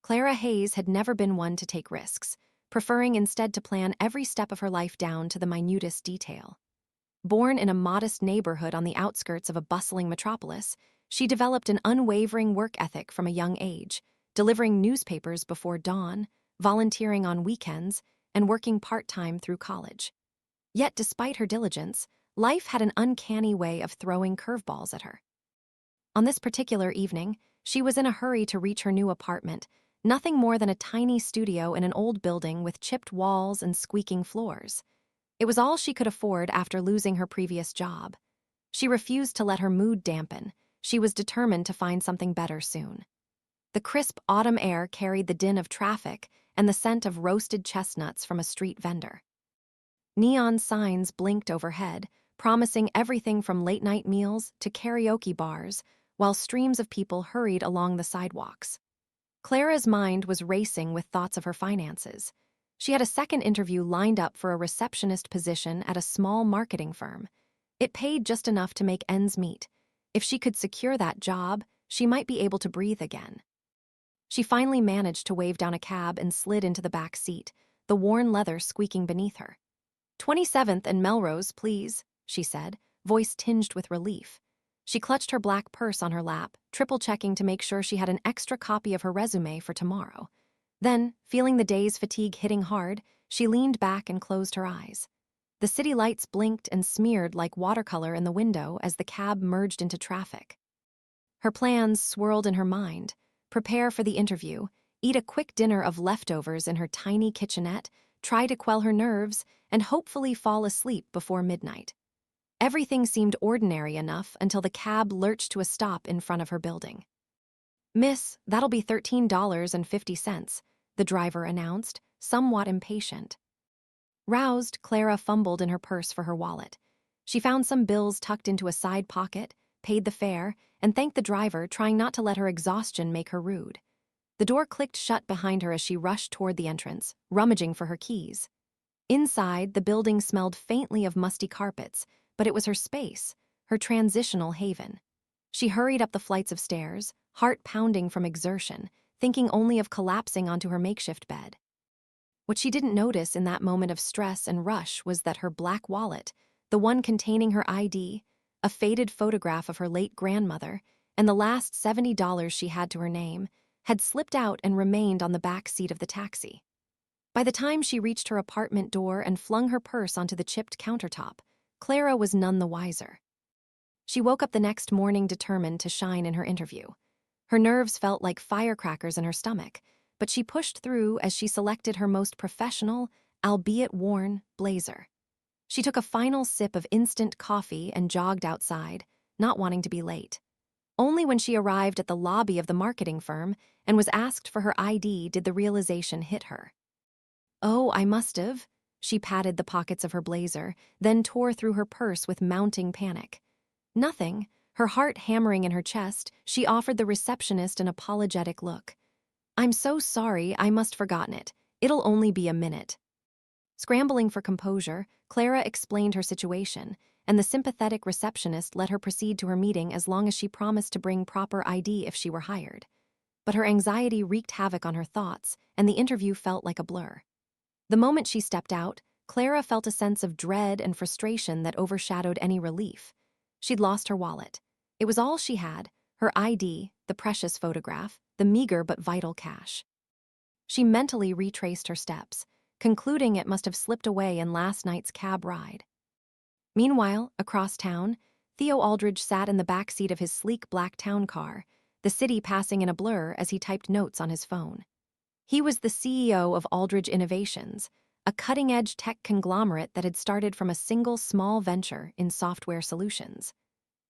Clara Hayes had never been one to take risks, preferring instead to plan every step of her life down to the minutest detail. Born in a modest neighborhood on the outskirts of a bustling metropolis, she developed an unwavering work ethic from a young age, delivering newspapers before dawn, volunteering on weekends, and working part-time through college. Yet despite her diligence, life had an uncanny way of throwing curveballs at her. On this particular evening, she was in a hurry to reach her new apartment, nothing more than a tiny studio in an old building with chipped walls and squeaking floors. It was all she could afford after losing her previous job. She refused to let her mood dampen. She was determined to find something better soon. The crisp autumn air carried the din of traffic and the scent of roasted chestnuts from a street vendor. Neon signs blinked overhead, promising everything from late-night meals to karaoke bars, while streams of people hurried along the sidewalks. Clara's mind was racing with thoughts of her finances. She had a second interview lined up for a receptionist position at a small marketing firm. It paid just enough to make ends meet. If she could secure that job, she might be able to breathe again. She finally managed to wave down a cab and slid into the back seat, the worn leather squeaking beneath her. 27th and Melrose, please, she said, voice tinged with relief. She clutched her black purse on her lap, triple-checking to make sure she had an extra copy of her resume for tomorrow. Then, feeling the day's fatigue hitting hard, she leaned back and closed her eyes. The city lights blinked and smeared like watercolor in the window as the cab merged into traffic. Her plans swirled in her mind: prepare for the interview, eat a quick dinner of leftovers in her tiny kitchenette, try to quell her nerves, and hopefully fall asleep before midnight. Everything seemed ordinary enough until the cab lurched to a stop in front of her building. "Miss, that'll be $13.50, the driver announced, somewhat impatient. Roused, Clara fumbled in her purse for her wallet. She found some bills tucked into a side pocket, paid the fare, and thanked the driver, trying not to let her exhaustion make her rude. The door clicked shut behind her as she rushed toward the entrance, rummaging for her keys. Inside, the building smelled faintly of musty carpets, but it was her space, her transitional haven. She hurried up the flights of stairs, heart pounding from exertion, thinking only of collapsing onto her makeshift bed. What she didn't notice in that moment of stress and rush was that her black wallet, the one containing her ID, a faded photograph of her late grandmother, and the last $70 she had to her name, had slipped out and remained on the back seat of the taxi. By the time she reached her apartment door and flung her purse onto the chipped countertop, Clara was none the wiser. She woke up the next morning determined to shine in her interview. Her nerves felt like firecrackers in her stomach, but she pushed through as she selected her most professional, albeit worn, blazer. She took a final sip of instant coffee and jogged outside, not wanting to be late. Only when she arrived at the lobby of the marketing firm and was asked for her ID did the realization hit her. "Oh, I must have." She patted the pockets of her blazer, then tore through her purse with mounting panic. Nothing, her heart hammering in her chest, she offered the receptionist an apologetic look. "I'm so sorry, I must forgotten it. It'll only be a minute." Scrambling for composure, Clara explained her situation, and the sympathetic receptionist let her proceed to her meeting as long as she promised to bring proper ID if she were hired. But her anxiety wreaked havoc on her thoughts, and the interview felt like a blur. The moment she stepped out, Clara felt a sense of dread and frustration that overshadowed any relief. She'd lost her wallet. It was all she had: her ID, the precious photograph, the meager but vital cash. She mentally retraced her steps, concluding it must have slipped away in last night's cab ride. Meanwhile, across town, Theo Aldridge sat in the back seat of his sleek black town car, the city passing in a blur as he typed notes on his phone. He was the CEO of Aldridge Innovations, a cutting-edge tech conglomerate that had started from a single small venture in software solutions.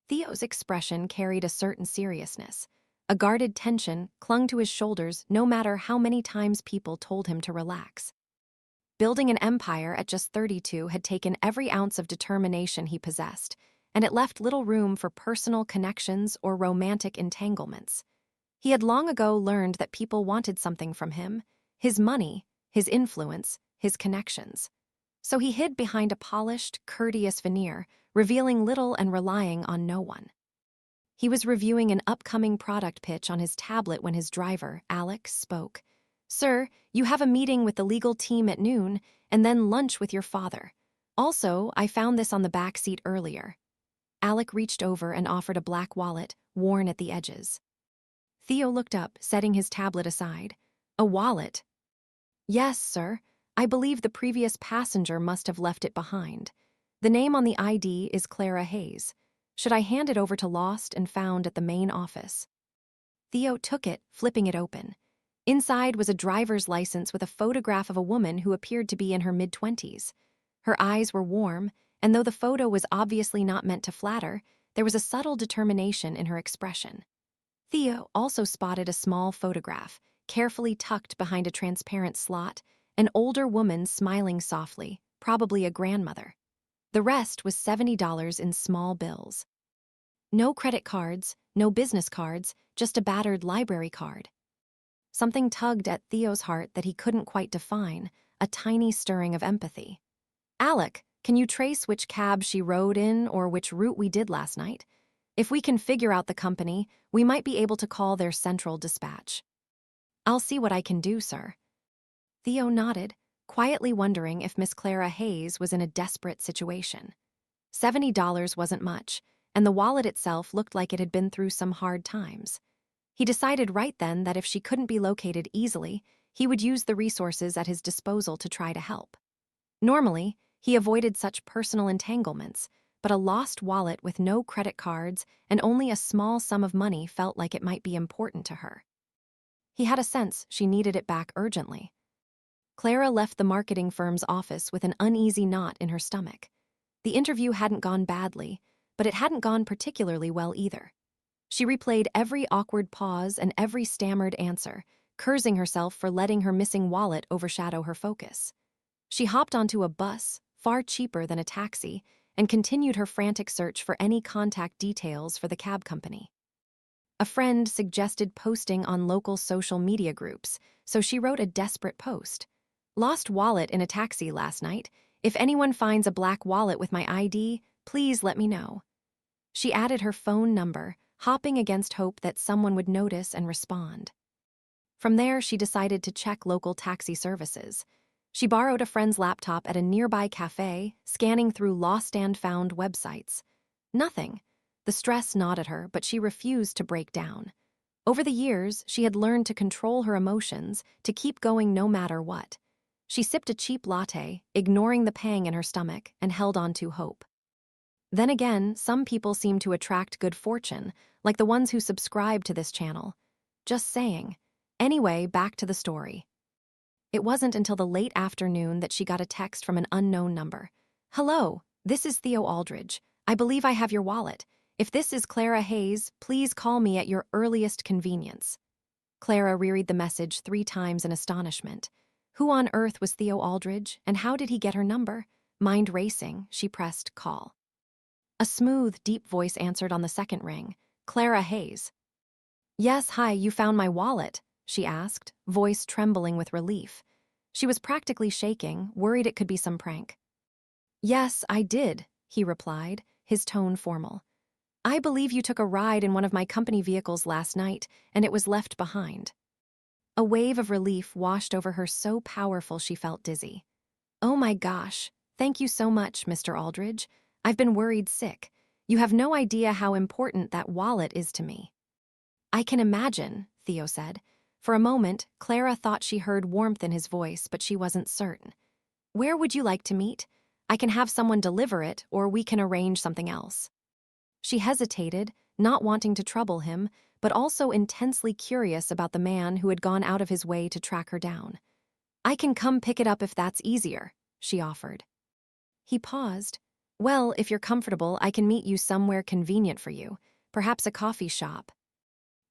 Theo's expression carried a certain seriousness. A guarded tension clung to his shoulders no matter how many times people told him to relax. Building an empire at just 32 had taken every ounce of determination he possessed, and it left little room for personal connections or romantic entanglements. He had long ago learned that people wanted something from him: his money, his influence, his connections. So he hid behind a polished, courteous veneer, revealing little and relying on no one. He was reviewing an upcoming product pitch on his tablet when his driver, Alex, spoke. "Sir, you have a meeting with the legal team at noon, and then lunch with your father. Also, I found this on the back seat earlier." Alec reached over and offered a black wallet, worn at the edges. Theo looked up, setting his tablet aside. "A wallet?" "Yes, sir. I believe the previous passenger must have left it behind. The name on the ID is Clara Hayes. Should I hand it over to Lost and Found at the main office?" Theo took it, flipping it open. Inside was a driver's license with a photograph of a woman who appeared to be in her mid-20s. Her eyes were warm, and though the photo was obviously not meant to flatter, there was a subtle determination in her expression. Theo also spotted a small photograph, carefully tucked behind a transparent slot, an older woman smiling softly, probably a grandmother. The rest was $70 in small bills. No credit cards, no business cards, just a battered library card. Something tugged at Theo's heart that he couldn't quite define, a tiny stirring of empathy. "Alec, can you trace which cab she rode in or which route we did last night? If we can figure out the company, we might be able to call their central dispatch." "I'll see what I can do, sir." Theo nodded, quietly wondering if Miss Clara Hayes was in a desperate situation. $70 wasn't much, and the wallet itself looked like it had been through some hard times. He decided right then that if she couldn't be located easily, he would use the resources at his disposal to try to help. Normally, he avoided such personal entanglements, but a lost wallet with no credit cards and only a small sum of money felt like it might be important to her. He had a sense she needed it back urgently. Clara left the marketing firm's office with an uneasy knot in her stomach. The interview hadn't gone badly, but it hadn't gone particularly well either. She replayed every awkward pause and every stammered answer, cursing herself for letting her missing wallet overshadow her focus. She hopped onto a bus, far cheaper than a taxi, and continued her frantic search for any contact details for the cab company. A friend suggested posting on local social media groups, so she wrote a desperate post. "Lost wallet in a taxi last night. If anyone finds a black wallet with my ID, please let me know." She added her phone number, hopping against hope that someone would notice and respond. From there, she decided to check local taxi services. She borrowed a friend's laptop at a nearby cafe, scanning through lost and found websites. Nothing. The stress gnawed at her, but she refused to break down. Over the years, she had learned to control her emotions, to keep going no matter what. She sipped a cheap latte, ignoring the pang in her stomach, and held on to hope. Then again, some people seem to attract good fortune, like the ones who subscribe to this channel. Just saying. Anyway, back to the story. It wasn't until the late afternoon that she got a text from an unknown number. "Hello, this is Theo Aldridge. I believe I have your wallet. If this is Clara Hayes, please call me at your earliest convenience." Clara reread the message 3 times in astonishment. Who on earth was Theo Aldridge, and how did he get her number? Mind racing, she pressed call. A smooth, deep voice answered on the second ring. "Clara Hayes." "Yes, hi, you found my wallet?" she asked, voice trembling with relief. She was practically shaking, worried it could be some prank. "Yes, I did," he replied, his tone formal. "I believe you took a ride in one of my company vehicles last night, and it was left behind." A wave of relief washed over her so powerful she felt dizzy. "Oh my gosh, thank you so much, Mr. Aldridge. I've been worried sick. You have no idea how important that wallet is to me." "I can imagine," Theo said. For a moment, Clara thought she heard warmth in his voice, but she wasn't certain. "Where would you like to meet? I can have someone deliver it, or we can arrange something else." She hesitated, not wanting to trouble him, but also intensely curious about the man who had gone out of his way to track her down. "I can come pick it up if that's easier," she offered. He paused. "Well, if you're comfortable, I can meet you somewhere convenient for you, perhaps a coffee shop."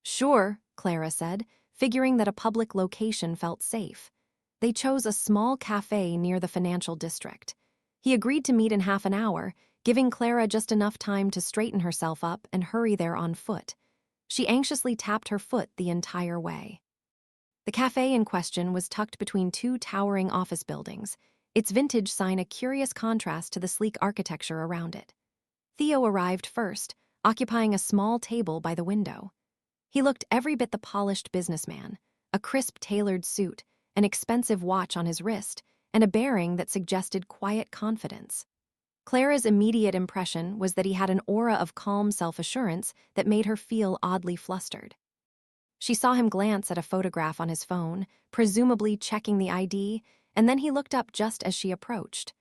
"Sure," Clara said, figuring that a public location felt safe. They chose a small cafe near the financial district. He agreed to meet in half an hour, giving Clara just enough time to straighten herself up and hurry there on foot. She anxiously tapped her foot the entire way. The cafe in question was tucked between 2 towering office buildings, its vintage sign a curious contrast to the sleek architecture around it. Theo arrived first, occupying a small table by the window. He looked every bit the polished businessman, a crisp tailored suit, an expensive watch on his wrist, and a bearing that suggested quiet confidence. Clara's immediate impression was that he had an aura of calm self-assurance that made her feel oddly flustered. She saw him glance at a photograph on his phone, presumably checking the ID, and then he looked up just as she approached.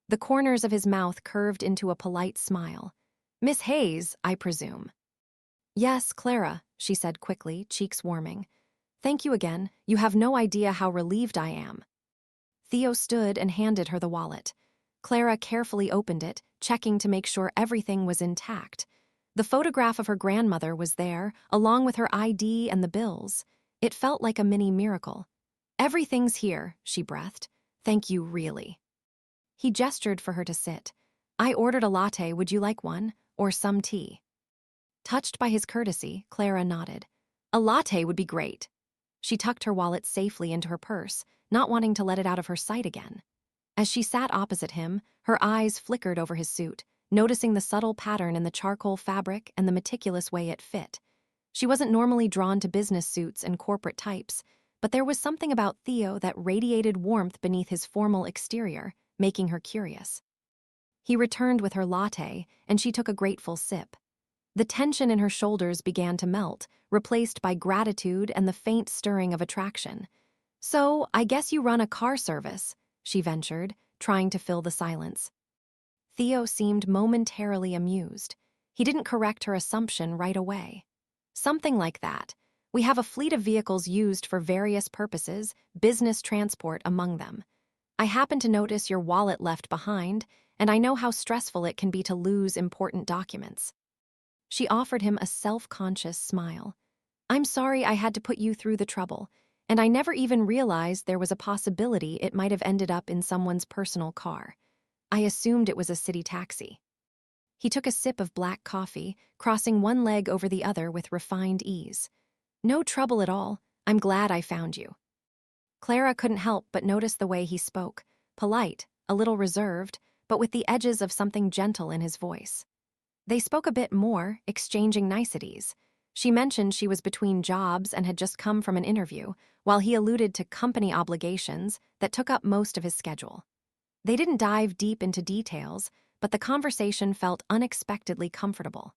The corners of his mouth curved into a polite smile. "Miss Hayes, I presume." "Yes, Clara," she said quickly, cheeks warming. "Thank you again. You have no idea how relieved I am." Theo stood and handed her the wallet. Clara carefully opened it, checking to make sure everything was intact. The photograph of her grandmother was there, along with her ID and the bills. It felt like a mini miracle. "Everything's here," she breathed. "Thank you, really." He gestured for her to sit. "I ordered a latte, would you like one? Or some tea?" Touched by his courtesy, Clara nodded. "A latte would be great." She tucked her wallet safely into her purse, not wanting to let it out of her sight again. As she sat opposite him, her eyes flickered over his suit, noticing the subtle pattern in the charcoal fabric and the meticulous way it fit. She wasn't normally drawn to business suits and corporate types, but there was something about Theo that radiated warmth beneath his formal exterior, making her curious. He returned with her latte, and she took a grateful sip. The tension in her shoulders began to melt, replaced by gratitude and the faint stirring of attraction. "So, I guess you run a car service," she ventured, trying to fill the silence. Theo seemed momentarily amused. He didn't correct her assumption right away. "Something like that. We have a fleet of vehicles used for various purposes, business transport among them. I happen to notice your wallet left behind, and I know how stressful it can be to lose important documents." She offered him a self-conscious smile. "I'm sorry I had to put you through the trouble, and I never even realized there was a possibility it might have ended up in someone's personal car. I assumed it was a city taxi." He took a sip of black coffee, crossing one leg over the other with refined ease. "No trouble at all. I'm glad I found you." Clara couldn't help but notice the way he spoke, polite, a little reserved, but with the edges of something gentle in his voice. They spoke a bit more, exchanging niceties. She mentioned she was between jobs and had just come from an interview, while he alluded to company obligations that took up most of his schedule. They didn't dive deep into details, but the conversation felt unexpectedly comfortable.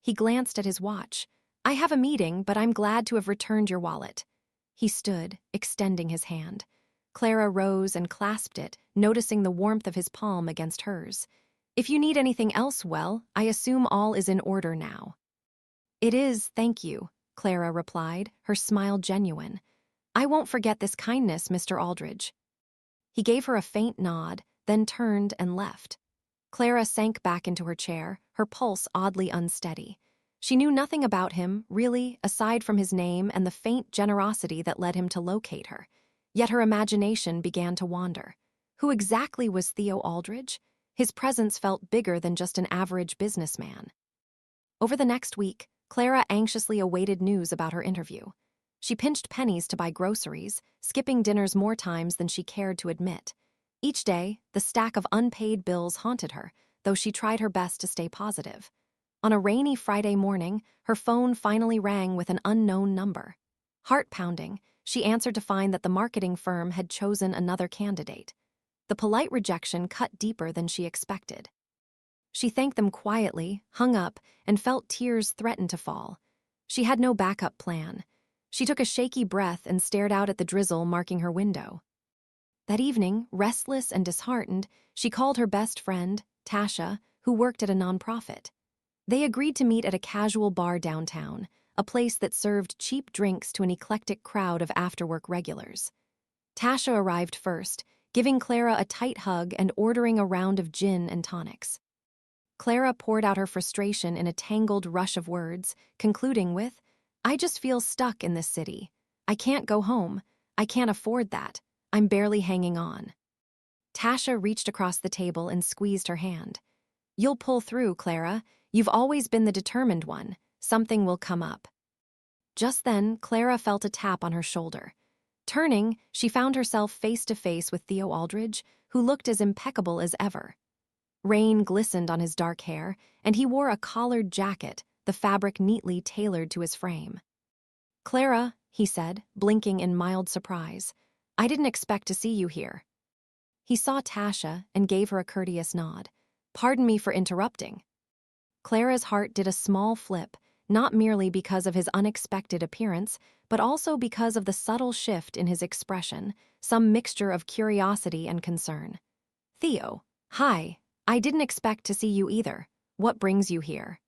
He glanced at his watch. "I have a meeting, but I'm glad to have returned your wallet." He stood, extending his hand. Clara rose and clasped it, noticing the warmth of his palm against hers. "If you need anything else, well, I assume all is in order now." "It is, thank you," Clara replied, her smile genuine. "I won't forget this kindness, Mr. Aldridge." He gave her a faint nod, then turned and left. Clara sank back into her chair, her pulse oddly unsteady. She knew nothing about him, really, aside from his name and the faint generosity that led him to locate her. Yet her imagination began to wander. Who exactly was Theo Aldridge? His presence felt bigger than just an average businessman. Over the next week, Clara anxiously awaited news about her interview. She pinched pennies to buy groceries, skipping dinners more times than she cared to admit. Each day, the stack of unpaid bills haunted her, though she tried her best to stay positive. On a rainy Friday morning, her phone finally rang with an unknown number. Heart-pounding, she answered to find that the marketing firm had chosen another candidate. The polite rejection cut deeper than she expected. She thanked them quietly, hung up, and felt tears threaten to fall. She had no backup plan. She took a shaky breath and stared out at the drizzle marking her window. That evening, restless and disheartened, she called her best friend, Tasha, who worked at a nonprofit. They agreed to meet at a casual bar downtown, a place that served cheap drinks to an eclectic crowd of after-work regulars. Tasha arrived first, giving Clara a tight hug and ordering a round of gin and tonics. Clara poured out her frustration in a tangled rush of words, concluding with, "I just feel stuck in this city. I can't go home. I can't afford that. I'm barely hanging on." Tasha reached across the table and squeezed her hand. "You'll pull through, Clara. You've always been the determined one. Something will come up." Just then, Clara felt a tap on her shoulder. Turning, she found herself face to face with Theo Aldridge, who looked as impeccable as ever. Rain glistened on his dark hair, and he wore a collared jacket, the fabric neatly tailored to his frame. "Clara," he said, blinking in mild surprise, "I didn't expect to see you here." He saw Tasha and gave her a courteous nod. "Pardon me for interrupting." Clara's heart did a small flip, not merely because of his unexpected appearance, but also because of the subtle shift in his expression, some mixture of curiosity and concern. "Theo, hi, I didn't expect to see you either. What brings you here?"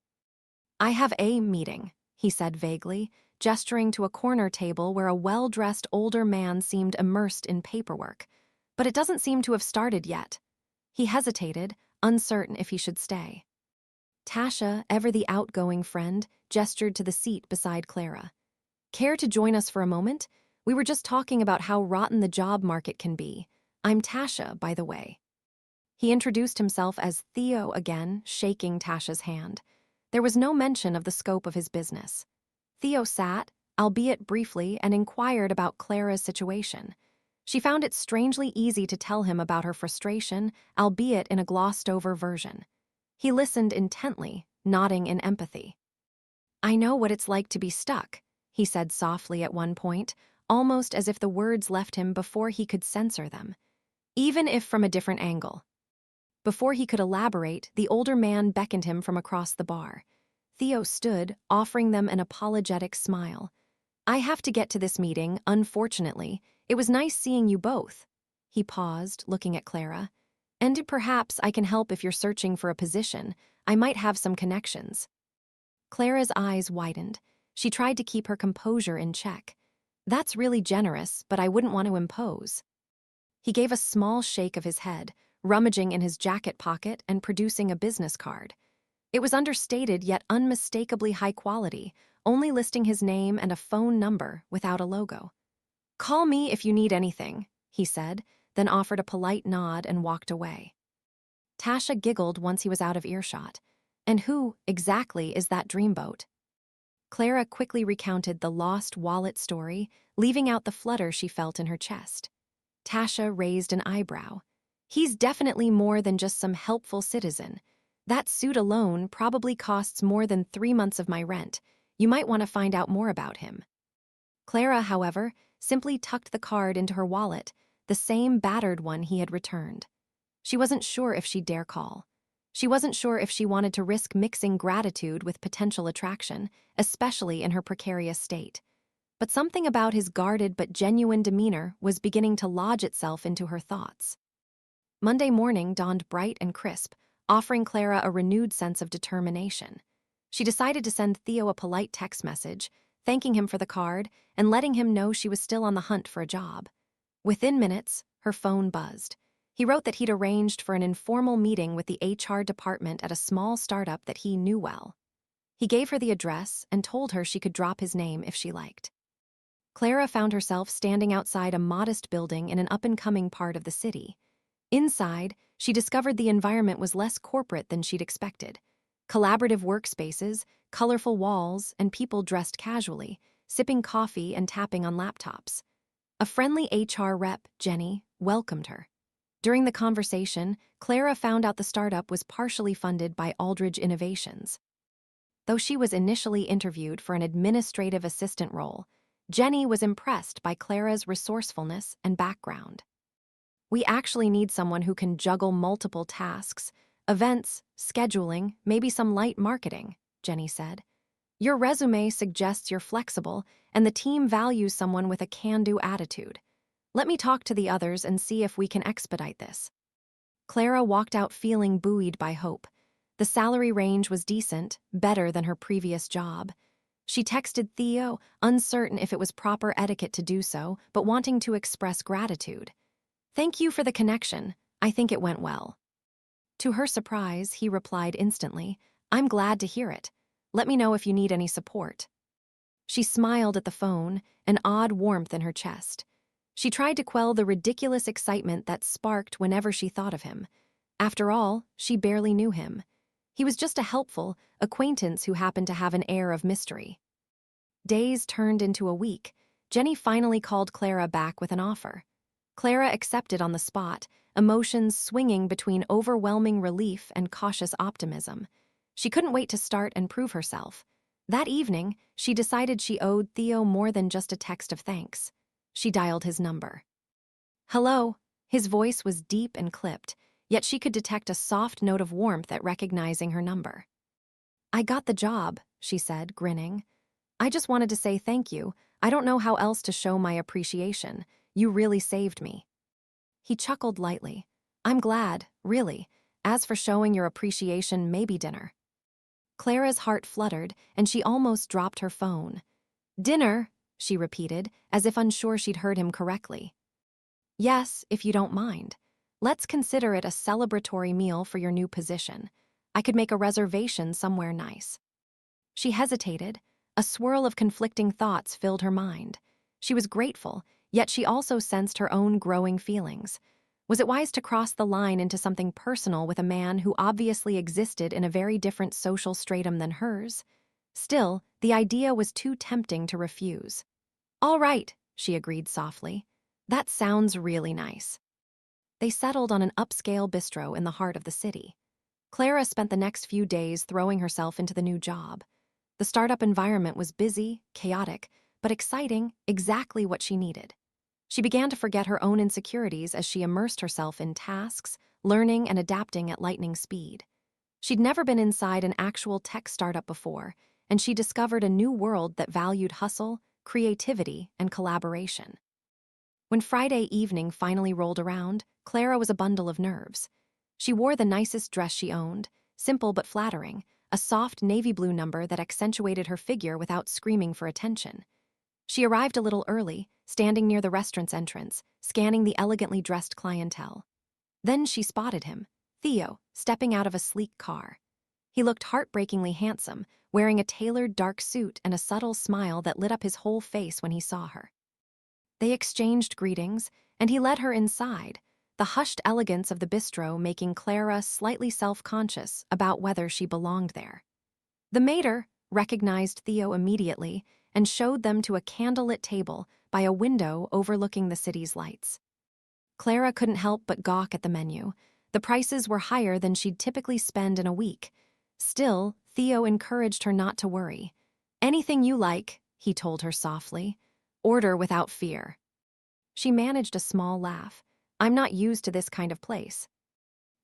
"I have a meeting," he said vaguely, gesturing to a corner table where a well-dressed older man seemed immersed in paperwork. "But it doesn't seem to have started yet." He hesitated, uncertain if he should stay. Tasha, ever the outgoing friend, gestured to the seat beside Clara. "Care to join us for a moment? We were just talking about how rotten the job market can be. I'm Tasha, by the way." He introduced himself as Theo again, shaking Tasha's hand. There was no mention of the scope of his business. Theo sat, albeit briefly, and inquired about Clara's situation. She found it strangely easy to tell him about her frustration, albeit in a glossed-over version. He listened intently, nodding in empathy. "I know what it's like to be stuck," he said softly at one point, almost as if the words left him before he could censor them, even if from a different angle. Before he could elaborate, the older man beckoned him from across the bar. Theo stood, offering them an apologetic smile. "I have to get to this meeting, unfortunately. It was nice seeing you both." He paused, looking at Clara. "And perhaps I can help if you're searching for a position. I might have some connections." Clara's eyes widened. She tried to keep her composure in check. "That's really generous, but I wouldn't want to impose." He gave a small shake of his head, rummaging in his jacket pocket and producing a business card. It was understated yet unmistakably high quality, only listing his name and a phone number without a logo. "Call me if you need anything," he said, then offered a polite nod and walked away. Tasha giggled once he was out of earshot. "And who, exactly, is that dreamboat?" Clara quickly recounted the lost wallet story, leaving out the flutter she felt in her chest. Tasha raised an eyebrow. "He's definitely more than just some helpful citizen. That suit alone probably costs more than 3 months of my rent. You might want to find out more about him." Clara, however, simply tucked the card into her wallet, the same battered one he had returned. She wasn't sure if she'd dare call. She wasn't sure if she wanted to risk mixing gratitude with potential attraction, especially in her precarious state. But something about his guarded but genuine demeanor was beginning to lodge itself into her thoughts. Monday morning dawned bright and crisp, offering Clara a renewed sense of determination. She decided to send Theo a polite text message, thanking him for the card and letting him know she was still on the hunt for a job. Within minutes, her phone buzzed. He wrote that he'd arranged for an informal meeting with the HR department at a small startup that he knew well. He gave her the address and told her she could drop his name if she liked. Clara found herself standing outside a modest building in an up-and-coming part of the city. Inside, she discovered the environment was less corporate than she'd expected. Collaborative workspaces, colorful walls, and people dressed casually, sipping coffee and tapping on laptops. A friendly HR rep, Jenny, welcomed her. During the conversation, Clara found out the startup was partially funded by Aldridge Innovations. Though she was initially interviewed for an administrative assistant role, Jenny was impressed by Clara's resourcefulness and background. "We actually need someone who can juggle multiple tasks, events, scheduling, maybe some light marketing," Jenny said. "Your resume suggests you're flexible, and the team values someone with a can-do attitude. Let me talk to the others and see if we can expedite this." Clara walked out feeling buoyed by hope. The salary range was decent, better than her previous job. She texted Theo, uncertain if it was proper etiquette to do so, but wanting to express gratitude. "Thank you for the connection. I think it went well." To her surprise, he replied instantly, "I'm glad to hear it. Let me know if you need any support." She smiled at the phone, an odd warmth in her chest. She tried to quell the ridiculous excitement that sparked whenever she thought of him. After all, she barely knew him. He was just a helpful acquaintance who happened to have an air of mystery. Days turned into a week. Jenny finally called Clara back with an offer. Clara accepted on the spot, emotions swinging between overwhelming relief and cautious optimism. She couldn't wait to start and prove herself. That evening, she decided she owed Theo more than just a text of thanks. She dialed his number. "Hello." His voice was deep and clipped, yet she could detect a soft note of warmth at recognizing her number. "I got the job," she said, grinning. "I just wanted to say thank you. I don't know how else to show my appreciation. You really saved me." He chuckled lightly. "I'm glad, really. As for showing your appreciation, maybe dinner." Clara's heart fluttered, and she almost dropped her phone. "Dinner," she repeated, as if unsure she'd heard him correctly. "Yes, if you don't mind. Let's consider it a celebratory meal for your new position. I could make a reservation somewhere nice." She hesitated. A swirl of conflicting thoughts filled her mind. She was grateful, yet she also sensed her own growing feelings. Was it wise to cross the line into something personal with a man who obviously existed in a very different social stratum than hers? Still, the idea was too tempting to refuse. "All right," she agreed softly. "That sounds really nice." They settled on an upscale bistro in the heart of the city. Clara spent the next few days throwing herself into the new job. The startup environment was busy, chaotic, but exciting, exactly what she needed. She began to forget her own insecurities as she immersed herself in tasks, learning and adapting at lightning speed. She'd never been inside an actual tech startup before, and she discovered a new world that valued hustle, creativity, and collaboration. When Friday evening finally rolled around, Clara was a bundle of nerves. She wore the nicest dress she owned, simple but flattering, a soft navy blue number that accentuated her figure without screaming for attention. She arrived a little early, standing near the restaurant's entrance, scanning the elegantly dressed clientele. Then she spotted him, Theo, stepping out of a sleek car. He looked heartbreakingly handsome, wearing a tailored dark suit and a subtle smile that lit up his whole face when he saw her. They exchanged greetings, and he led her inside, the hushed elegance of the bistro making Clara slightly self-conscious about whether she belonged there. The maître recognized Theo immediately and showed them to a candlelit table by a window overlooking the city's lights. Clara couldn't help but gawk at the menu. The prices were higher than she'd typically spend in a week. Still, Theo encouraged her not to worry. "Anything you like," he told her softly. "Order without fear." She managed a small laugh. "I'm not used to this kind of place."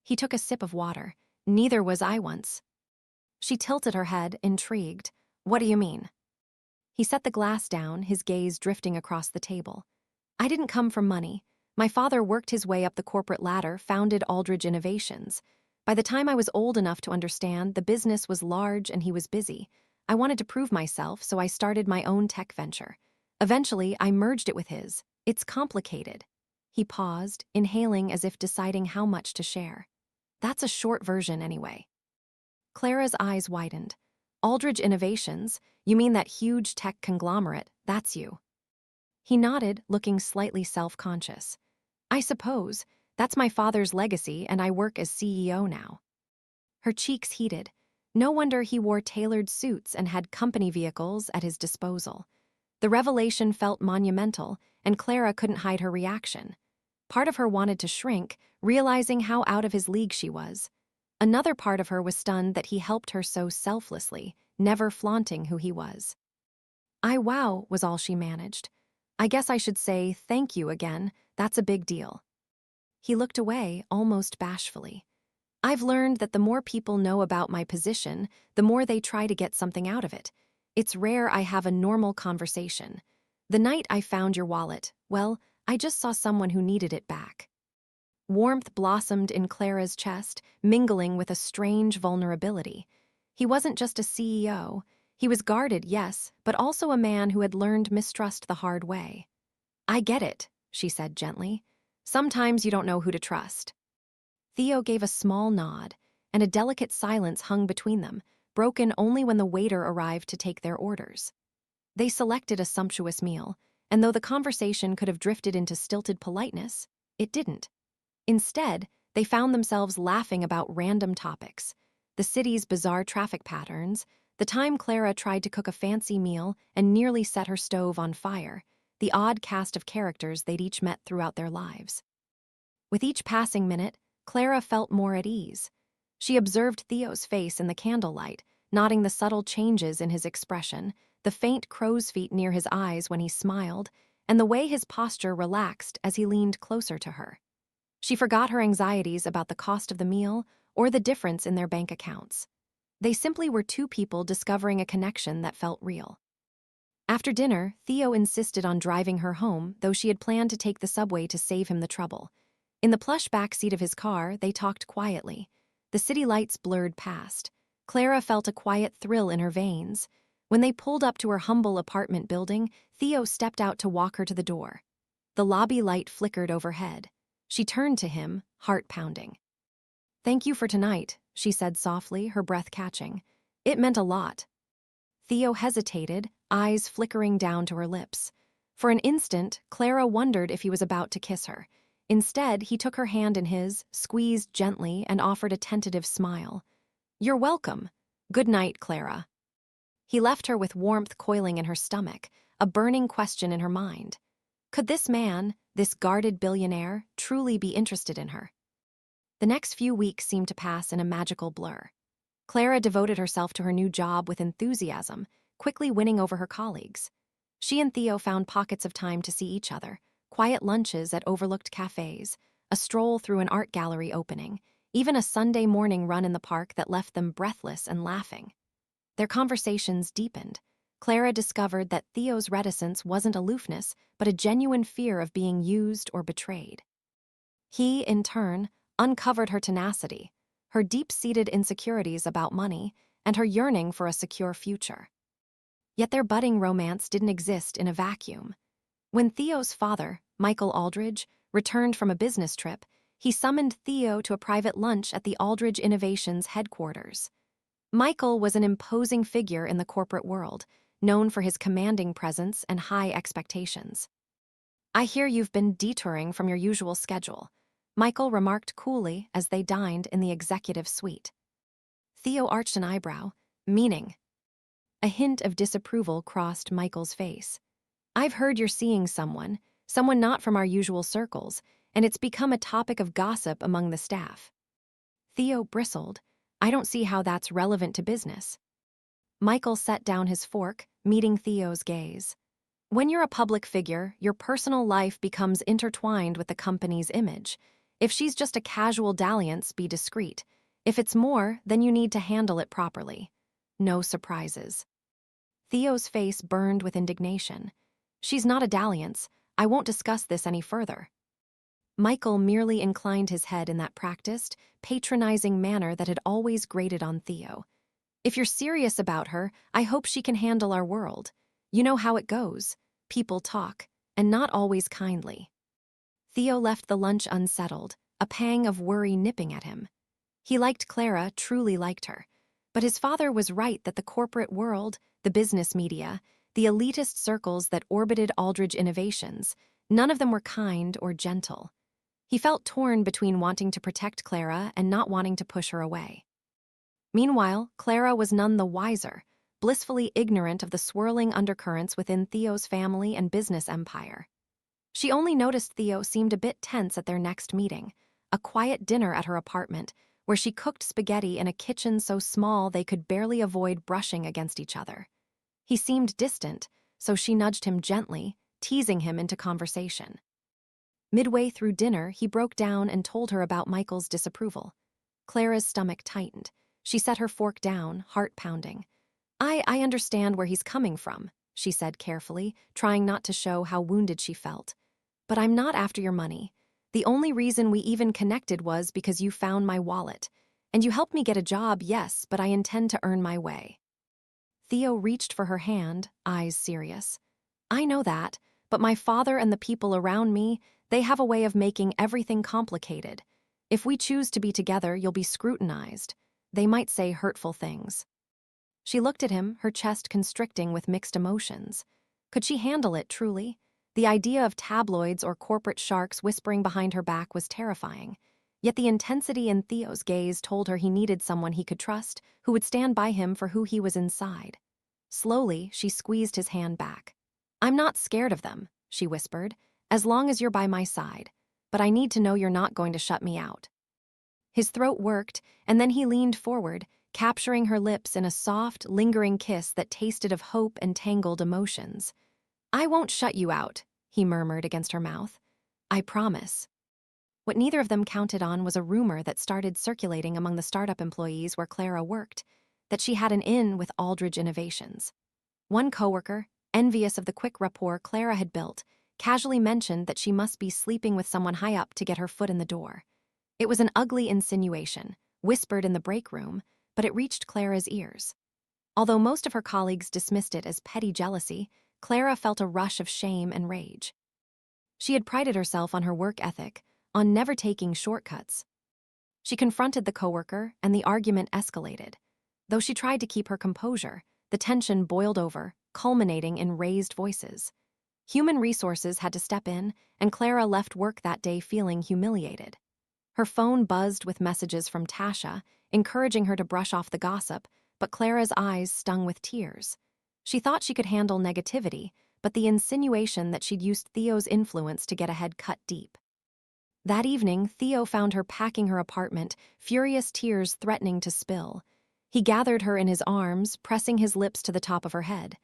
He took a sip of water. "Neither was I once." She tilted her head, intrigued. "What do you mean?" He set the glass down, his gaze drifting across the table. "I didn't come from money. My father worked his way up the corporate ladder, founded Aldridge Innovations. By the time I was old enough to understand, the business was large and he was busy. I wanted to prove myself, so I started my own tech venture. Eventually, I merged it with his. It's complicated." He paused, inhaling as if deciding how much to share. "That's a short version anyway." Clara's eyes widened. "Aldridge Innovations? You mean that huge tech conglomerate? That's you." He nodded, looking slightly self-conscious. "I suppose. That's my father's legacy, and I work as CEO now." Her cheeks heated. No wonder he wore tailored suits and had company vehicles at his disposal. The revelation felt monumental, and Clara couldn't hide her reaction. Part of her wanted to shrink, realizing how out of his league she was. Another part of her was stunned that he helped her so selflessly, never flaunting who he was. Wow," was all she managed. "I guess I should say thank you again. That's a big deal." He looked away, almost bashfully. "I've learned that the more people know about my position, the more they try to get something out of it. It's rare I have a normal conversation. The night I found your wallet, well, I just saw someone who needed it back." Warmth blossomed in Clara's chest, mingling with a strange vulnerability. He wasn't just a CEO. He was guarded, yes, but also a man who had learned mistrust the hard way. "I get it," she said gently. "Sometimes you don't know who to trust." Theo gave a small nod, and a delicate silence hung between them, broken only when the waiter arrived to take their orders. They selected a sumptuous meal, and though the conversation could have drifted into stilted politeness, it didn't. Instead, they found themselves laughing about random topics: the city's bizarre traffic patterns, the time Clara tried to cook a fancy meal and nearly set her stove on fire, the odd cast of characters they'd each met throughout their lives. With each passing minute, Clara felt more at ease. She observed Theo's face in the candlelight, noting the subtle changes in his expression, the faint crow's feet near his eyes when he smiled, and the way his posture relaxed as he leaned closer to her. She forgot her anxieties about the cost of the meal or the difference in their bank accounts. They simply were two people discovering a connection that felt real. After dinner, Theo insisted on driving her home, though she had planned to take the subway to save him the trouble. In the plush back seat of his car, they talked quietly. The city lights blurred past. Clara felt a quiet thrill in her veins. When they pulled up to her humble apartment building, Theo stepped out to walk her to the door. The lobby light flickered overhead. She turned to him, heart pounding. "Thank you for tonight," she said softly, her breath catching. "It meant a lot." Theo hesitated, eyes flickering down to her lips. For an instant, Clara wondered if he was about to kiss her. Instead, he took her hand in his, squeezed gently, and offered a tentative smile. "You're welcome. Good night, Clara." He left her with warmth coiling in her stomach, a burning question in her mind. Could this man, this guarded billionaire, truly be interested in her? The next few weeks seemed to pass in a magical blur. Clara devoted herself to her new job with enthusiasm, quickly winning over her colleagues. She and Theo found pockets of time to see each other, quiet lunches at overlooked cafes, a stroll through an art gallery opening, even a Sunday morning run in the park that left them breathless and laughing. Their conversations deepened. Clara discovered that Theo's reticence wasn't aloofness, but a genuine fear of being used or betrayed. He, in turn, uncovered her tenacity, her deep-seated insecurities about money, and her yearning for a secure future. Yet their budding romance didn't exist in a vacuum. When Theo's father, Michael Aldridge, returned from a business trip, he summoned Theo to a private lunch at the Aldridge Innovations headquarters. Michael was an imposing figure in the corporate world, known for his commanding presence and high expectations. "I hear you've been detouring from your usual schedule," Michael remarked coolly as they dined in the executive suite. Theo arched an eyebrow, meaning. A hint of disapproval crossed Michael's face. "I've heard you're seeing someone not from our usual circles, and it's become a topic of gossip among the staff." Theo bristled. "I don't see how that's relevant to business." Michael set down his fork, meeting Theo's gaze. "When you're a public figure, your personal life becomes intertwined with the company's image. If she's just a casual dalliance, be discreet. If it's more, then you need to handle it properly. No surprises." Theo's face burned with indignation. "She's not a dalliance. I won't discuss this any further." Michael merely inclined his head in that practiced, patronizing manner that had always grated on Theo. "If you're serious about her, I hope she can handle our world. You know how it goes. People talk, and not always kindly." Theo left the lunch unsettled, a pang of worry nipping at him. He liked Clara, truly liked her. But his father was right that the corporate world, the business media, the elitist circles that orbited Aldridge Innovations, none of them were kind or gentle. He felt torn between wanting to protect Clara and not wanting to push her away. Meanwhile, Clara was none the wiser, blissfully ignorant of the swirling undercurrents within Theo's family and business empire. She only noticed Theo seemed a bit tense at their next meeting, a quiet dinner at her apartment, where she cooked spaghetti in a kitchen so small they could barely avoid brushing against each other. He seemed distant, so she nudged him gently, teasing him into conversation. Midway through dinner, he broke down and told her about Michael's disapproval. Clara's stomach tightened. She set her fork down, heart pounding. I understand where he's coming from," she said carefully, trying not to show how wounded she felt. "But I'm not after your money. The only reason we even connected was because you found my wallet. And you helped me get a job, yes, but I intend to earn my way." Theo reached for her hand, eyes serious. "I know that, but my father and the people around me, they have a way of making everything complicated. If we choose to be together, you'll be scrutinized. They might say hurtful things." She looked at him, her chest constricting with mixed emotions. Could she handle it, truly? The idea of tabloids or corporate sharks whispering behind her back was terrifying. Yet the intensity in Theo's gaze told her he needed someone he could trust, who would stand by him for who he was inside. Slowly, she squeezed his hand back. "I'm not scared of them," she whispered, "as long as you're by my side. But I need to know you're not going to shut me out." His throat worked, and then he leaned forward, capturing her lips in a soft, lingering kiss that tasted of hope and tangled emotions. "I won't shut you out," he murmured against her mouth. "I promise." What neither of them counted on was a rumor that started circulating among the startup employees where Clara worked, that she had an in with Aldridge Innovations. One coworker, envious of the quick rapport Clara had built, casually mentioned that she must be sleeping with someone high up to get her foot in the door. It was an ugly insinuation, whispered in the break room, but it reached Clara's ears. Although most of her colleagues dismissed it as petty jealousy, Clara felt a rush of shame and rage. She had prided herself on her work ethic, on never taking shortcuts. She confronted the coworker, and the argument escalated. Though she tried to keep her composure, the tension boiled over, culminating in raised voices. Human resources had to step in, and Clara left work that day feeling humiliated. Her phone buzzed with messages from Tasha, encouraging her to brush off the gossip, but Clara's eyes stung with tears. She thought she could handle negativity, but the insinuation that she'd used Theo's influence to get ahead cut deep. That evening, Theo found her packing her apartment, furious tears threatening to spill. He gathered her in his arms, pressing his lips to the top of her head.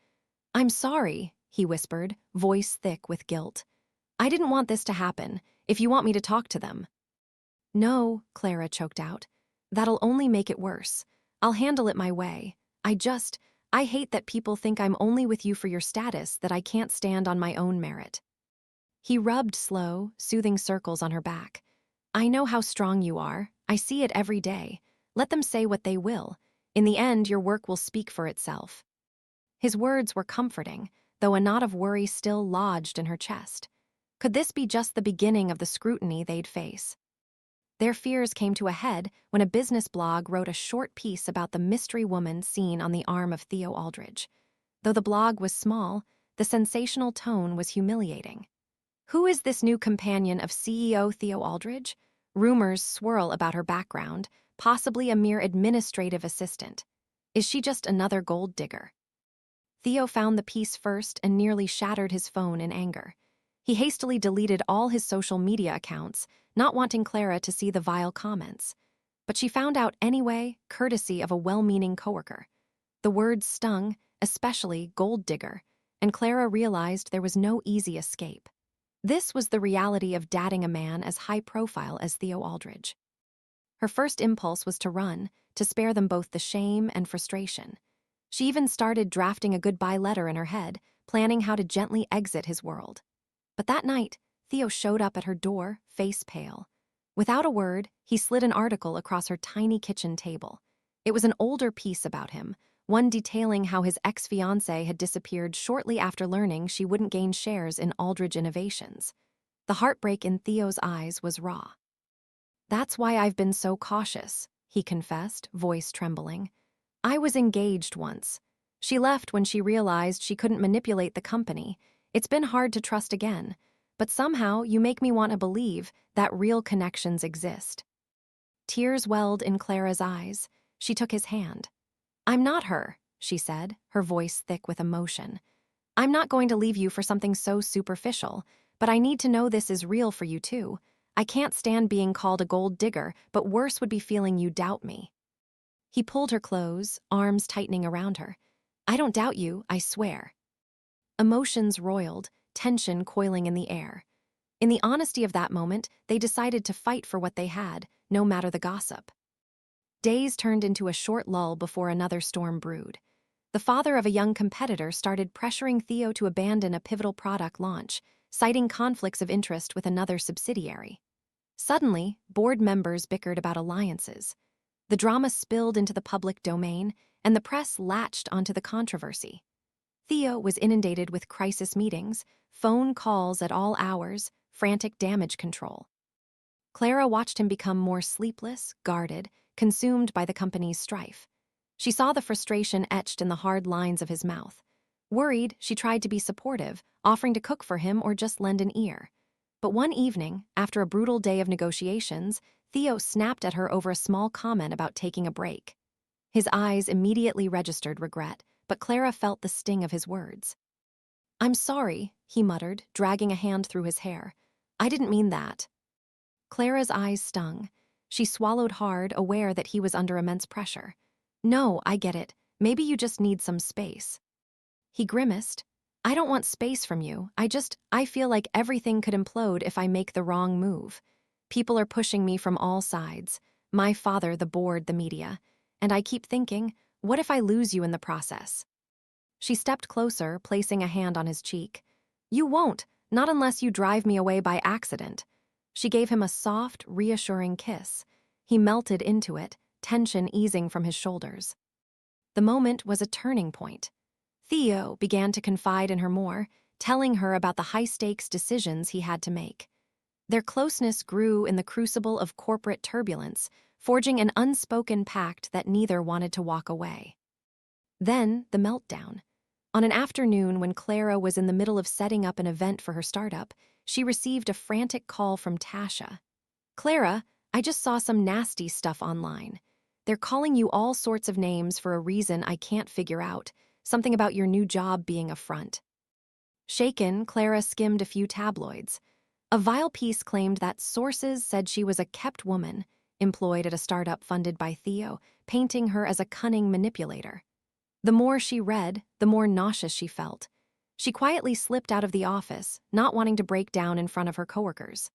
"I'm sorry," he whispered, voice thick with guilt. "I didn't want this to happen. If you want me to talk to them." "No," Clara choked out. "That'll only make it worse. I'll handle it my way. I hate that people think I'm only with you for your status, that I can't stand on my own merit." He rubbed slow, soothing circles on her back. "I know how strong you are. I see it every day. Let them say what they will. In the end, your work will speak for itself." His words were comforting, though a knot of worry still lodged in her chest. Could this be just the beginning of the scrutiny they'd face? Their fears came to a head when a business blog wrote a short piece about the mystery woman seen on the arm of Theo Aldridge. Though the blog was small, the sensational tone was humiliating. Who is this new companion of CEO Theo Aldridge? Rumors swirl about her background, possibly a mere administrative assistant. Is she just another gold digger? Theo found the piece first and nearly shattered his phone in anger. He hastily deleted all his social media accounts, not wanting Clara to see the vile comments. But she found out anyway, courtesy of a well-meaning coworker. The words stung, especially gold digger, and Clara realized there was no easy escape. This was the reality of dating a man as high-profile as Theo Aldridge. Her first impulse was to run, to spare them both the shame and frustration. She even started drafting a goodbye letter in her head, planning how to gently exit his world. But that night, Theo showed up at her door, face pale. Without a word, he slid an article across her tiny kitchen table. It was an older piece about him, one detailing how his ex-fiancée had disappeared shortly after learning she wouldn't gain shares in Aldridge Innovations. The heartbreak in Theo's eyes was raw. "That's why I've been so cautious," he confessed, voice trembling. "I was engaged once. She left when she realized she couldn't manipulate the company. It's been hard to trust again, but somehow you make me want to believe that real connections exist." Tears welled in Clara's eyes. She took his hand. "I'm not her," she said, her voice thick with emotion. "I'm not going to leave you for something so superficial, but I need to know this is real for you too. I can't stand being called a gold digger, but worse would be feeling you doubt me." He pulled her close, arms tightening around her. "I don't doubt you, I swear." Emotions roiled, tension coiling in the air. In the honesty of that moment, they decided to fight for what they had, no matter the gossip. Days turned into a short lull before another storm brewed. The father of a young competitor started pressuring Theo to abandon a pivotal product launch, citing conflicts of interest with another subsidiary. Suddenly, board members bickered about alliances. The drama spilled into the public domain, and the press latched onto the controversy. Theo was inundated with crisis meetings, phone calls at all hours, frantic damage control. Clara watched him become more sleepless, guarded, consumed by the company's strife. She saw the frustration etched in the hard lines of his mouth. Worried, she tried to be supportive, offering to cook for him or just lend an ear. But one evening, after a brutal day of negotiations, Theo snapped at her over a small comment about taking a break. His eyes immediately registered regret, but Clara felt the sting of his words. I'm sorry, he muttered, dragging a hand through his hair. I didn't mean that. Clara's eyes stung. She swallowed hard, aware that he was under immense pressure. No, I get it. Maybe you just need some space. He grimaced. I don't want space from you. I feel like everything could implode if I make the wrong move. People are pushing me from all sides. My father, the board, the media. And I keep thinking, what if I lose you in the process? She stepped closer, placing a hand on his cheek. You won't, not unless you drive me away by accident. She gave him a soft, reassuring kiss. He melted into it, tension easing from his shoulders. The moment was a turning point. Theo began to confide in her more, telling her about the high-stakes decisions he had to make. Their closeness grew in the crucible of corporate turbulence, forging an unspoken pact that neither wanted to walk away. Then, the meltdown. On an afternoon when Clara was in the middle of setting up an event for her startup, she received a frantic call from Tasha. Clara, I just saw some nasty stuff online. They're calling you all sorts of names for a reason I can't figure out, something about your new job being a front. Shaken, Clara skimmed a few tabloids. A vile piece claimed that sources said she was a kept woman, employed at a startup funded by Theo, painting her as a cunning manipulator. The more she read, the more nauseous she felt. She quietly slipped out of the office, not wanting to break down in front of her coworkers.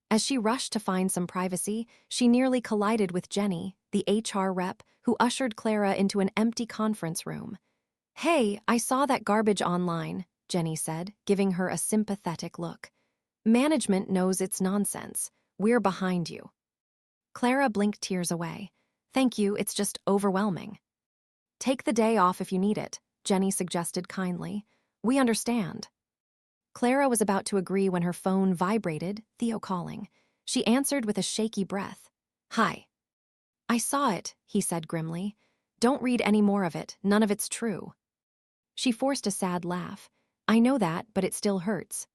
As she rushed to find some privacy, she nearly collided with Jenny, the HR rep, who ushered Clara into an empty conference room. Hey, I saw that garbage online, Jenny said, giving her a sympathetic look. Management knows it's nonsense. We're behind you. Clara blinked tears away. Thank you, it's just overwhelming. Take the day off if you need it, Jenny suggested kindly. We understand. Clara was about to agree when her phone vibrated, Theo calling. She answered with a shaky breath. Hi. I saw it, he said grimly. Don't read any more of it, none of it's true. She forced a sad laugh. I know that, but it still hurts.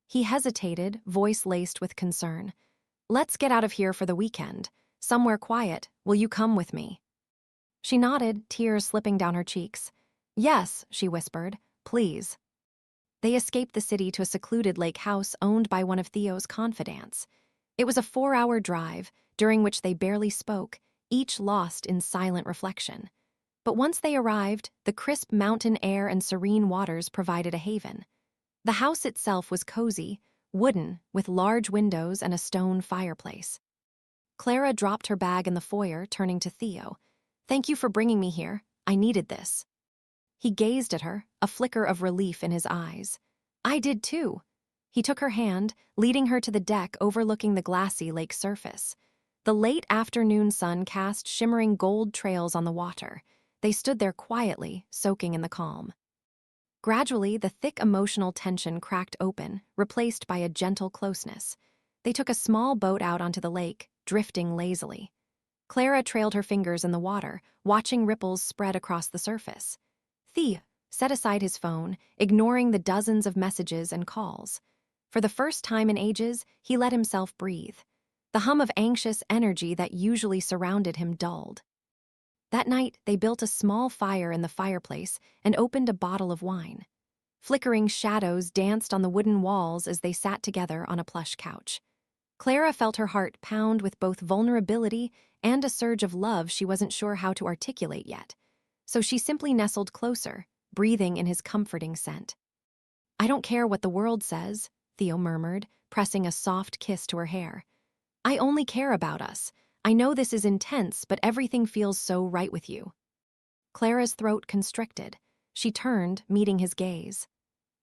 He hesitated, voice laced with concern. Let's get out of here for the weekend. Somewhere quiet. Will you come with me? She nodded, tears slipping down her cheeks. Yes, she whispered. Please. They escaped the city to a secluded lake house owned by one of Theo's confidants. It was a 4-hour drive, during which they barely spoke, each lost in silent reflection. But once they arrived, the crisp mountain air and serene waters provided a haven. The house itself was cozy, wooden, with large windows and a stone fireplace. Clara dropped her bag in the foyer, turning to Theo. Thank you for bringing me here. I needed this. He gazed at her, a flicker of relief in his eyes. I did too. He took her hand, leading her to the deck overlooking the glassy lake surface. The late afternoon sun cast shimmering gold trails on the water. They stood there quietly, soaking in the calm. Gradually, the thick emotional tension cracked open, replaced by a gentle closeness. They took a small boat out onto the lake, drifting lazily. Clara trailed her fingers in the water, watching ripples spread across the surface. Theo set aside his phone, ignoring the dozens of messages and calls. For the first time in ages, he let himself breathe. The hum of anxious energy that usually surrounded him dulled. That night, they built a small fire in the fireplace and opened a bottle of wine. Flickering shadows danced on the wooden walls as they sat together on a plush couch. Clara felt her heart pound with both vulnerability and a surge of love she wasn't sure how to articulate yet. So she simply nestled closer, breathing in his comforting scent. I don't care what the world says, Theo murmured, pressing a soft kiss to her hair. I only care about us. I know this is intense, but everything feels so right with you. Clara's throat constricted. She turned, meeting his gaze.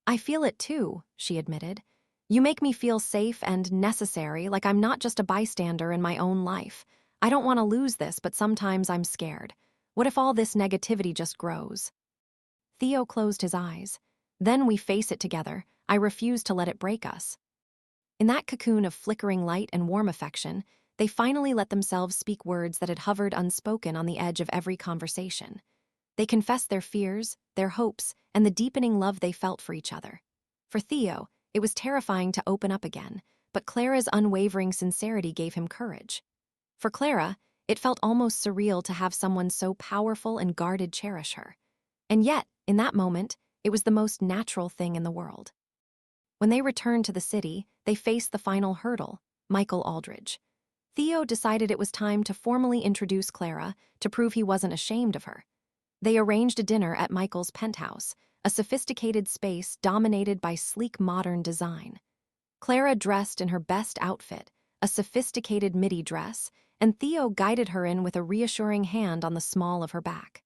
I feel it too, she admitted. You make me feel safe and necessary, like I'm not just a bystander in my own life. I don't want to lose this, but sometimes I'm scared. What if all this negativity just grows? Theo closed his eyes. Then we face it together. I refuse to let it break us. In that cocoon of flickering light and warm affection, they finally let themselves speak words that had hovered unspoken on the edge of every conversation. They confessed their fears, their hopes, and the deepening love they felt for each other. For Theo, it was terrifying to open up again, but Clara's unwavering sincerity gave him courage. For Clara, it felt almost surreal to have someone so powerful and guarded cherish her. And yet, in that moment, It was the most natural thing in the world. When they returned to the city, they faced the final hurdle, Michael Aldridge. Theo decided it was time to formally introduce Clara to prove he wasn't ashamed of her. They arranged a dinner at Michael's penthouse, a sophisticated space dominated by sleek modern design. Clara dressed in her best outfit, a sophisticated midi dress, and Theo guided her in with a reassuring hand on the small of her back.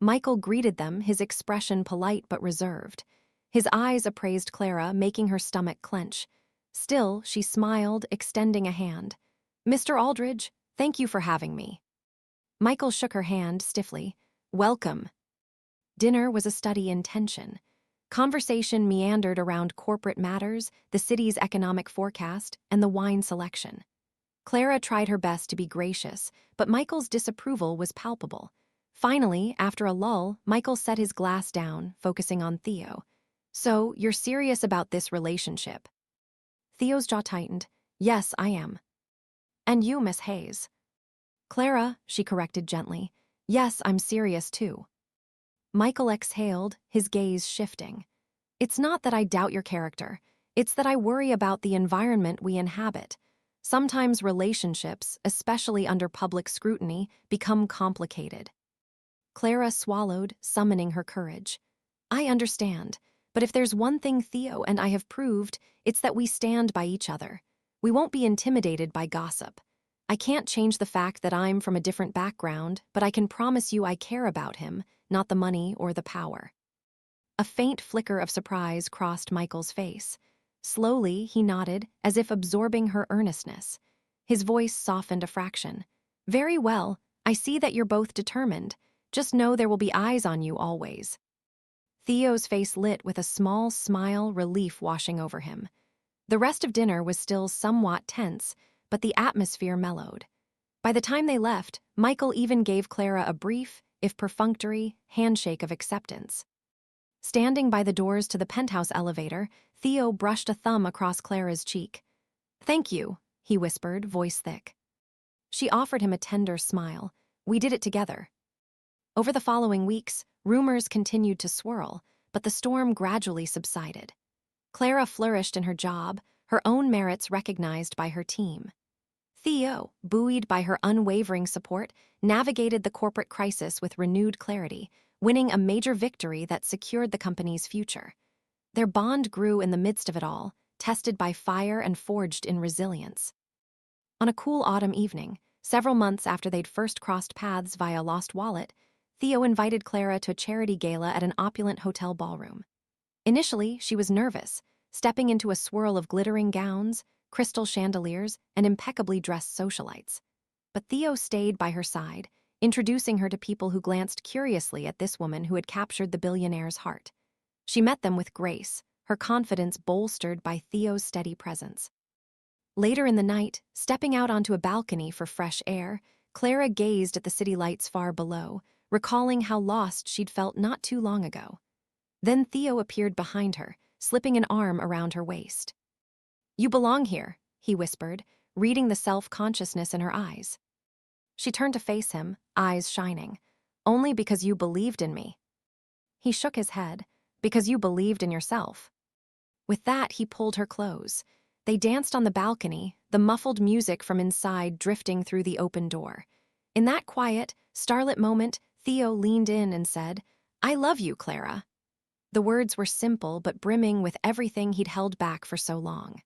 Michael greeted them, his expression polite but reserved. His eyes appraised Clara, making her stomach clench. Still, she smiled, extending a hand. "Mr. Aldridge, thank you for having me." Michael shook her hand stiffly. "Welcome." Dinner was a study in tension. Conversation meandered around corporate matters, the city's economic forecast, and the wine selection. Clara tried her best to be gracious, but Michael's disapproval was palpable. Finally, after a lull, Michael set his glass down, focusing on Theo. "So, you're serious about this relationship?" Theo's jaw tightened. "Yes, I am." "And you, Miss Hayes?" "Clara," she corrected gently. "Yes, I'm serious too." Michael exhaled, his gaze shifting. "It's not that I doubt your character. It's that I worry about the environment we inhabit. Sometimes relationships, especially under public scrutiny, become complicated." Clara swallowed, summoning her courage. "I understand, but if there's one thing Theo and I have proved, it's that we stand by each other. We won't be intimidated by gossip. I can't change the fact that I'm from a different background, but I can promise you I care about him, not the money or the power." A faint flicker of surprise crossed Michael's face. Slowly, he nodded, as if absorbing her earnestness. His voice softened a fraction. "Very well, I see that you're both determined. Just know there will be eyes on you always." Theo's face lit with a small smile, relief washing over him. The rest of dinner was still somewhat tense, but the atmosphere mellowed. By the time they left, Michael even gave Clara a brief, if perfunctory, handshake of acceptance. Standing by the doors to the penthouse elevator, Theo brushed a thumb across Clara's cheek. "Thank you," he whispered, voice thick. She offered him a tender smile. "We did it together." Over the following weeks, rumors continued to swirl, but the storm gradually subsided. Clara flourished in her job, her own merits recognized by her team. Theo, buoyed by her unwavering support, navigated the corporate crisis with renewed clarity, winning a major victory that secured the company's future. Their bond grew in the midst of it all, tested by fire and forged in resilience. On a cool autumn evening, several months after they'd first crossed paths via Lost Wallet, Theo invited Clara to a charity gala at an opulent hotel ballroom. Initially, she was nervous, stepping into a swirl of glittering gowns, crystal chandeliers, and impeccably dressed socialites. But Theo stayed by her side, introducing her to people who glanced curiously at this woman who had captured the billionaire's heart. She met them with grace, her confidence bolstered by Theo's steady presence. Later in the night, stepping out onto a balcony for fresh air, Clara gazed at the city lights far below, recalling how lost she'd felt not too long ago. Then Theo appeared behind her, slipping an arm around her waist. "You belong here," he whispered, reading the self-consciousness in her eyes. She turned to face him, eyes shining. "Only because you believed in me." He shook his head. "Because you believed in yourself." With that, he pulled her close. They danced on the balcony, the muffled music from inside drifting through the open door. In that quiet, starlit moment, Theo leaned in and said, "I love you, Clara." The words were simple but brimming with everything he'd held back for so long.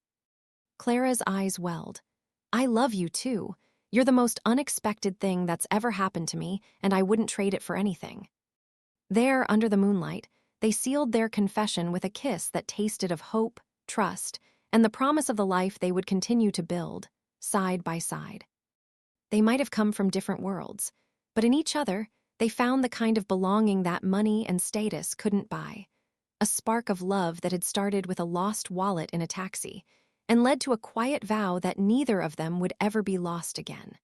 Clara's eyes welled. "I love you too. You're the most unexpected thing that's ever happened to me, and I wouldn't trade it for anything." There, under the moonlight, they sealed their confession with a kiss that tasted of hope, trust, and the promise of the life they would continue to build, side by side. They might have come from different worlds, but in each other, they found the kind of belonging that money and status couldn't buy. A spark of love that had started with a lost wallet in a taxi and led to a quiet vow that neither of them would ever be lost again.